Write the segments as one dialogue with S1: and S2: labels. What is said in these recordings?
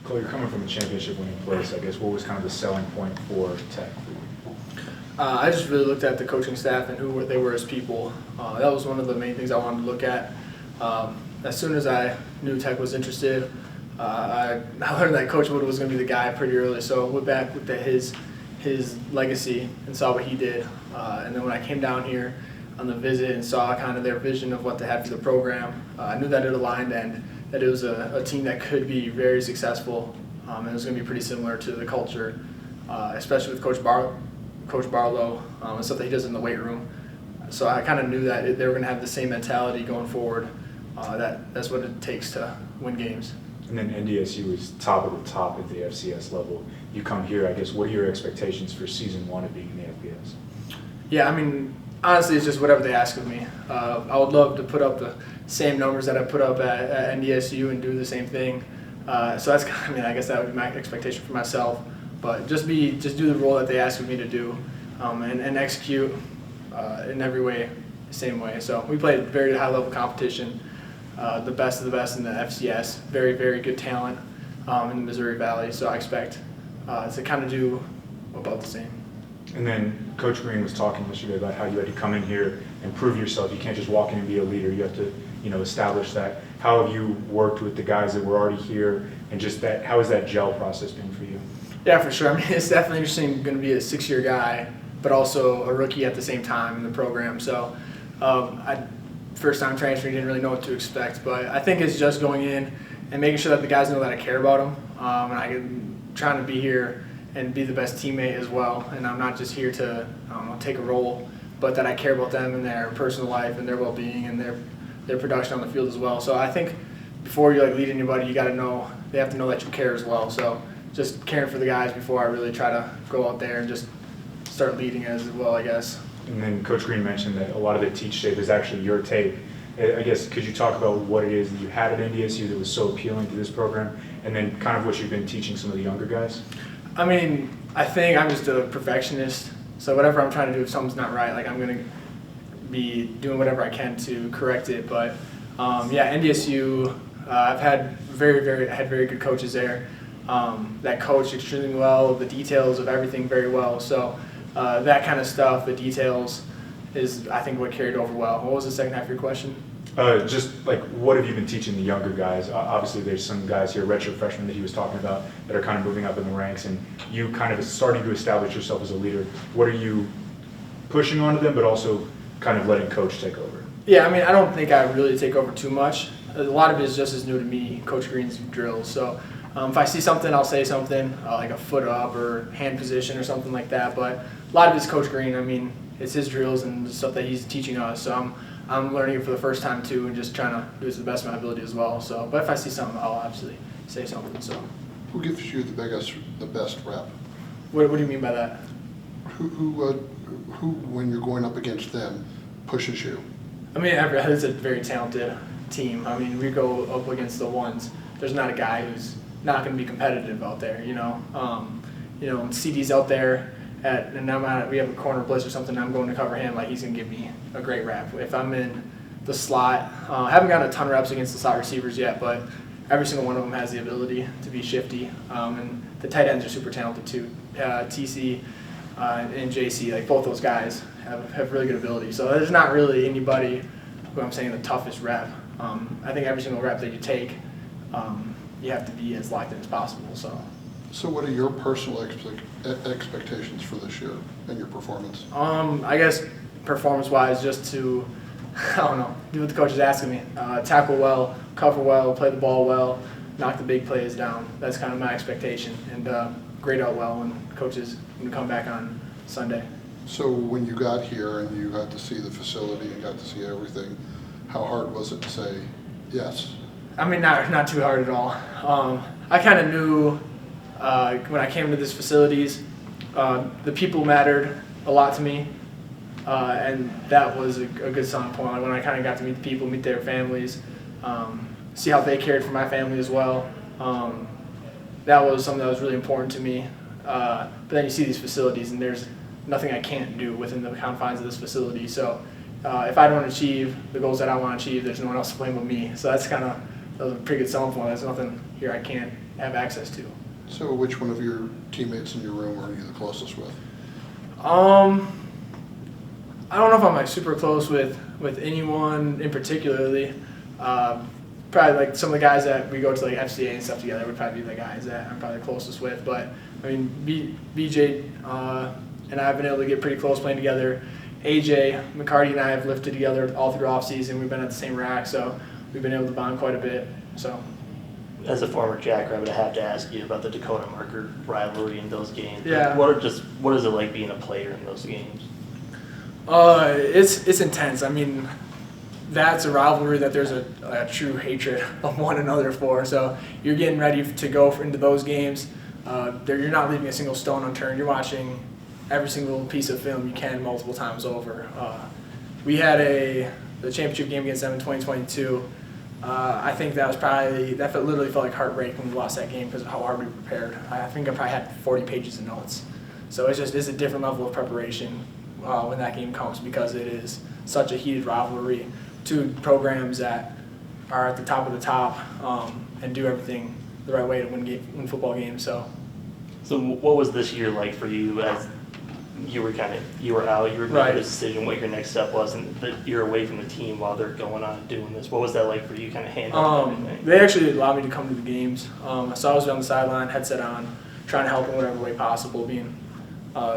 S1: Cole, you're coming from a championship winning place. I guess what was kind of the selling point for Tech?
S2: I just really looked at the coaching staff and who they were as people. That was one of the main things I wanted to look at. As soon as I knew Tech was interested, I learned that Coach Wood was going to be the guy pretty early. So I went back, looked at his legacy and saw what he did. And then when I came down here on the visit and saw kind of their vision of what they had for the program, I knew that it aligned and that it was a team that could be very successful. And it was going to be pretty similar to the culture, especially with Coach Barlow and stuff that he does in the weight room. So I kind of knew that they were going to have the same mentality going forward. That's what it takes to win games.
S1: And then NDSU is top of the top at the FCS level. You come here, I guess, what are your expectations for season one of being in the FBS?
S2: Yeah, I mean, honestly, it's just whatever they ask of me. I would love to put up the same numbers that I put up at NDSU and do the same thing. So that's, I mean, I guess that would be my expectation for myself. But just do the role that they ask of me to do, and execute in every way, the same way. So we played very high level competition, the best of the best in the FCS. Very, very good talent in the Missouri Valley. So I expect to kind of do about the same.
S1: And then Coach Green was talking yesterday about how you had to come in here and prove yourself. You can't just walk in and be a leader. You have to, establish that. How have you worked with the guys that were already here, and just that? How has that gel process been for you?
S2: Yeah, for sure. I mean, it's definitely interesting going to be a 6-year guy, but also a rookie at the same time in the program. So, first time transferring, didn't really know what to expect. But I think it's just going in and making sure that the guys know that I care about them, and I'm trying to be here and be the best teammate as well. And I'm not just here to take a role, but that I care about them and their personal life and their well-being and their production on the field as well. So I think before you lead anybody, you got to know, they have to know that you care as well. So just caring for the guys before I really try to go out there and just start leading as well, I guess.
S1: And then Coach Green mentioned that a lot of the teach tape is actually your tape. I guess, could you talk about what it is that you had at NDSU that was so appealing to this program, and then kind of what you've been teaching some of the younger guys?
S2: I mean, I think I'm just a perfectionist. So whatever I'm trying to do, if something's not right, I'm going to be doing whatever I can to correct it. But NDSU, I've had very good coaches there that coach extremely well, the details of everything very well. So that kind of stuff, the details, is I think what carried over well. What was the second half of your question?
S1: Just what have you been teaching the younger guys? Obviously, there's some guys here, redshirt freshmen that he was talking about, that are kind of moving up in the ranks, and you kind of starting to establish yourself as a leader. What are you pushing onto them, but also kind of letting Coach take over?
S2: Yeah, I mean, I don't think I really take over too much. A lot of it is just as new to me, Coach Green's drills. So if I see something, I'll say something, like a foot up or hand position or something like that. But a lot of it's Coach Green. I mean, it's his drills and the stuff that he's teaching us. So I'm learning it for the first time too, and just trying to do it to the best of my ability as well. So, but if I see something, I'll absolutely say something. So,
S3: who gives you the best rep?
S2: What do you mean by that?
S3: Who when you're going up against them pushes you?
S2: I mean, it's a very talented team. I mean, we go up against the ones. There's not a guy who's not going to be competitive out there. CD's out there. We have a corner blitz or something, I'm going to cover him, he's going to give me a great rep. If I'm in the slot, I haven't gotten a ton of reps against the slot receivers yet, but every single one of them has the ability to be shifty. And the tight ends are super talented too. TC and JC, both those guys have really good ability. So there's not really anybody who I'm saying the toughest rep. I think every single rep that you take, you have to be as locked in as possible.
S3: So what are your personal expectations for this year and your performance?
S2: I guess performance-wise, just to, do what the coach is asking me. Tackle well, cover well, play the ball well, knock the big plays down. That's kind of my expectation. And grade out well when coaches come back on Sunday.
S3: So when you got here and you got to see the facility and got to see everything, how hard was it to say yes? I mean,
S2: not too hard at all. I kind of knew when I came to these facilities, the people mattered a lot to me, and that was a good selling point. When I kind of got to meet the people, meet their families, see how they cared for my family as well, that was something that was really important to me. But then you see these facilities, and there's nothing I can't do within the confines of this facility. So if I don't achieve the goals that I want to achieve, there's no one else to blame but me. So that's kind of a pretty good selling point. There's nothing here I can't have access to.
S3: So which one of your teammates in your room are you the closest with?
S2: I don't know if I'm like super close with anyone in particularly. Probably like some of the guys that we go to like FCA and stuff together would probably be the guys that I'm probably closest with. But I mean, BJ and I have been able to get pretty close playing together. AJ McCarty and I have lifted together all through off season. We've been at the same rack, so we've been able to bond quite a bit. So.
S4: As a former Jackrabbit, I have to ask you about the Dakota Marker rivalry in those games.
S2: Yeah.
S4: What is it like being a player in those games?
S2: It's intense. I mean, that's a rivalry that there's a true hatred of one another for. So you're getting ready to go into those games. You're not leaving a single stone unturned. You're watching every single piece of film you can multiple times over. We had the championship game against them in 2022. I think that literally felt like heartbreak when we lost that game because of how hard we prepared. I think I probably had 40 pages of notes. So it's a different level of preparation when that game comes because it is such a heated rivalry. Two programs that are at the top of the top and do everything the right way to win football games. So
S4: what was this year like for you as you were out, you were making
S2: Right.
S4: a decision what your next step was, and that you're away from the team while they're going on and doing this? What was that like for you, kind of handling everything?
S2: They actually allowed me to come to the games. So I was on the sideline, headset on, trying to help in whatever way possible,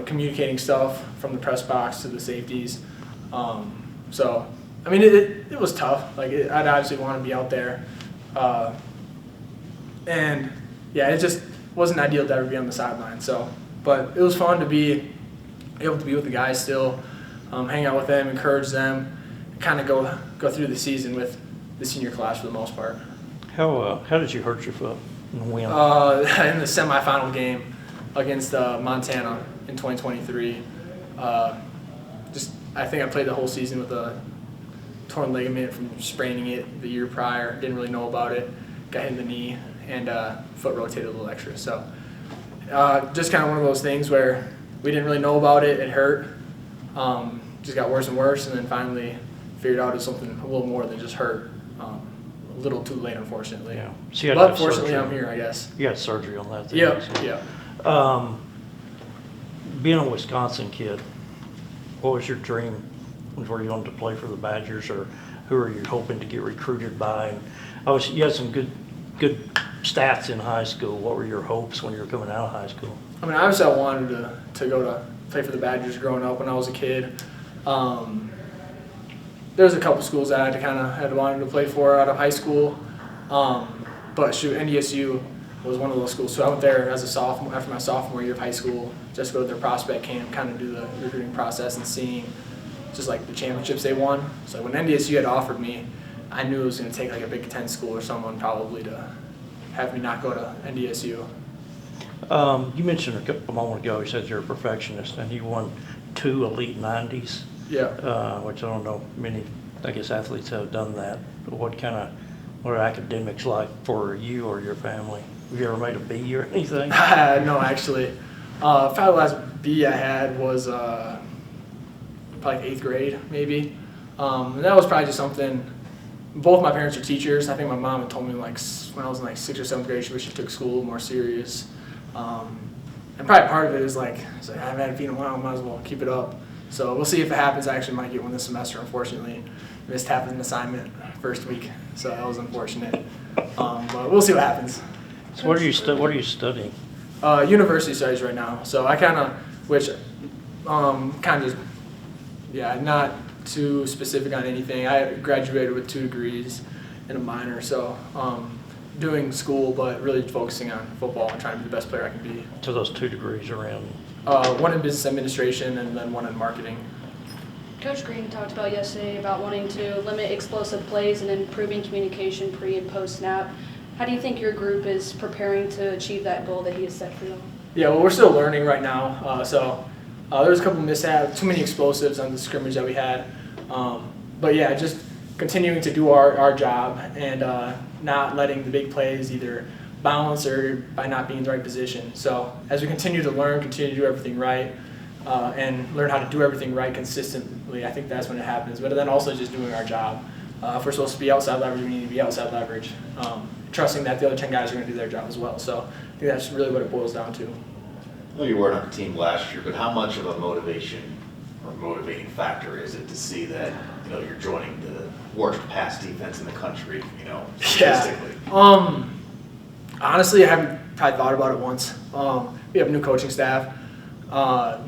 S2: communicating stuff from the press box to the safeties. So, I mean, it was tough. I'd obviously want to be out there. And, yeah, it just wasn't ideal to ever be on the sideline. So, but it was fun to be able to be with the guys still, hang out with them, encourage them, kind of go through the season with the senior class for the most part.
S5: How did you hurt your foot and when?
S2: In the semifinal game against Montana in 2023. I think I played the whole season with a torn ligament from spraining it the year prior. Didn't really know about it. Got hit in the knee and foot rotated a little extra. So just kind of one of those things where we didn't really know about it. It hurt. Just got worse and worse, and then finally figured out it was something a little more than just hurt. A little too late, unfortunately.
S5: Yeah. So you had to
S2: But
S5: have
S2: fortunately,
S5: surgery.
S2: I'm here, I guess.
S5: You had surgery on that.
S2: Yeah.
S5: Being a Wisconsin kid, what was your dream? Were you wanted to play for the Badgers, or who are you hoping to get recruited by? And you had some good stats in high school. What were your hopes when you were coming out of high school?
S2: I mean, obviously I wanted to go to play for the Badgers growing up when I was a kid. There was a couple schools that I had wanted to play for out of high school. But shoot, NDSU was one of those schools. So I went there as a sophomore, after my sophomore year of high school, just to go to their prospect camp, kind of do the recruiting process and seeing just like the championships they won. So when NDSU had offered me, I knew it was going to take like a Big Ten school or someone probably to have me not go to NDSU.
S5: You mentioned a moment ago, you said you're a perfectionist, and you won 2 Elite 90s.
S2: Yeah.
S5: Which I don't know many, I guess, athletes have done that. But what are academics like for you or your family? Have you ever made a B or anything?
S2: No, actually. Probably the last B I had was probably 8th grade, maybe. And that was probably just something, both my parents are teachers. I think my mom had told me when I was in 6th or 7th grade, she wished she took school more serious. And probably part of it is I haven't had a B in a while, might as well keep it up. So we'll see if it happens. I actually might get one this semester, unfortunately. Missed half of an assignment first week, so that was unfortunate. But we'll see what happens.
S5: So what are you studying?
S2: University studies right now. So I not too specific on anything. I graduated with 2 degrees and a minor, so doing school, but really focusing on football and trying to be the best player I can be.
S5: So those 2 degrees are in?
S2: One in business administration and then one in marketing.
S6: Coach Green talked about yesterday about wanting to limit explosive plays and improving communication pre and post snap. How do you think your group is preparing to achieve that goal that he has set for them?
S2: Yeah, well, we're still learning right now. So there's a couple mishaps, too many explosives on the scrimmage that we had. But yeah, just continuing to do our job and not letting the big plays either bounce or by not being in the right position. So as we continue to learn, continue to do everything right, and learn how to do everything right consistently, I think that's when it happens. But then also just doing our job. If we're supposed to be outside leverage, we need to be outside leverage. trusting that the other 10 guys are going to do their job as well. So I think that's really what it boils down to.
S7: I know you weren't on the team last year, but how much of a motivation or motivating factor is it to see that, you're joining the worst pass defense in the country, statistically?
S2: Yeah. Honestly, I haven't probably thought about it once. We have a new coaching staff. I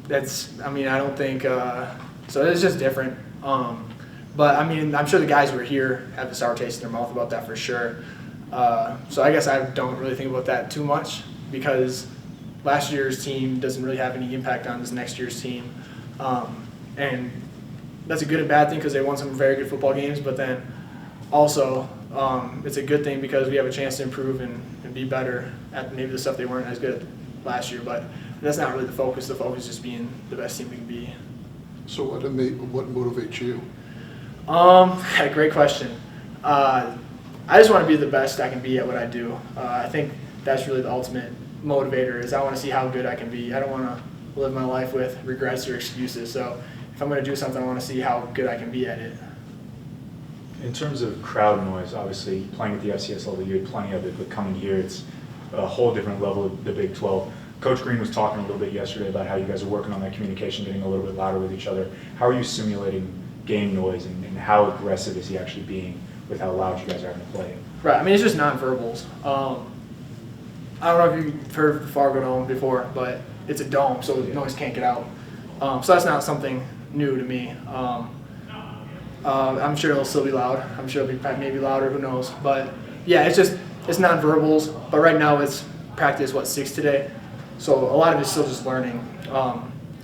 S2: don't think, so it's just different. But I'm sure the guys who are here have a sour taste in their mouth about that for sure. So I guess I don't really think about that too much because last year's team doesn't really have any impact on this next year's team. And that's a good and bad thing because they won some very good football games, but then also it's a good thing because we have a chance to improve and be better at maybe the stuff they weren't as good at last year. But that's not really the focus. The focus is just being the best team we can be.
S3: So what motivates you?
S2: Great question. I just want to be the best I can be at what I do. I think that's really the ultimate motivator is I want to see how good I can be. I don't want to live my life with regrets or excuses. So if I'm going to do something, I want to see how good I can be at it.
S1: In terms of crowd noise, obviously playing at the FCS level, you had plenty of it, but coming here, it's a whole different level of the Big 12. Coach Green was talking a little bit yesterday about how you guys are working on that communication, getting a little bit louder with each other. How are you simulating game noise, and how aggressive is he actually being with how loud you guys are having to play?
S2: Right. It's just nonverbals. I don't know if you've heard of the Fargo Dome before, but it's a dome, so the noise can't get out. So that's not something new to me. I'm sure it'll still be loud. I'm sure it'll be maybe louder, who knows. But yeah, it's nonverbals. But right now it's practice, 6 today? So a lot of it's still just learning.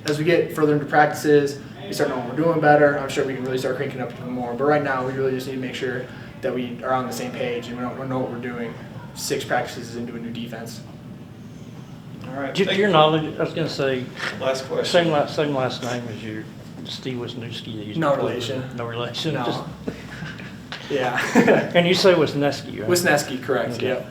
S2: As we get further into practices, we start knowing what we're doing better. I'm sure we can really start cranking up even more. But right now, we really just need to make sure that we are on the same page and we know what we're doing 6 practices into a new defense.
S7: All right.
S5: To your knowledge, I was going to say,
S7: Last question.
S5: same last name as your Steve Wisniewski.
S2: No relation.
S5: No relation.
S2: No.
S5: Just-
S2: Yeah.
S5: And you say Wisniewski, right?
S2: Wisniewski, correct.
S5: Okay.
S2: Yep.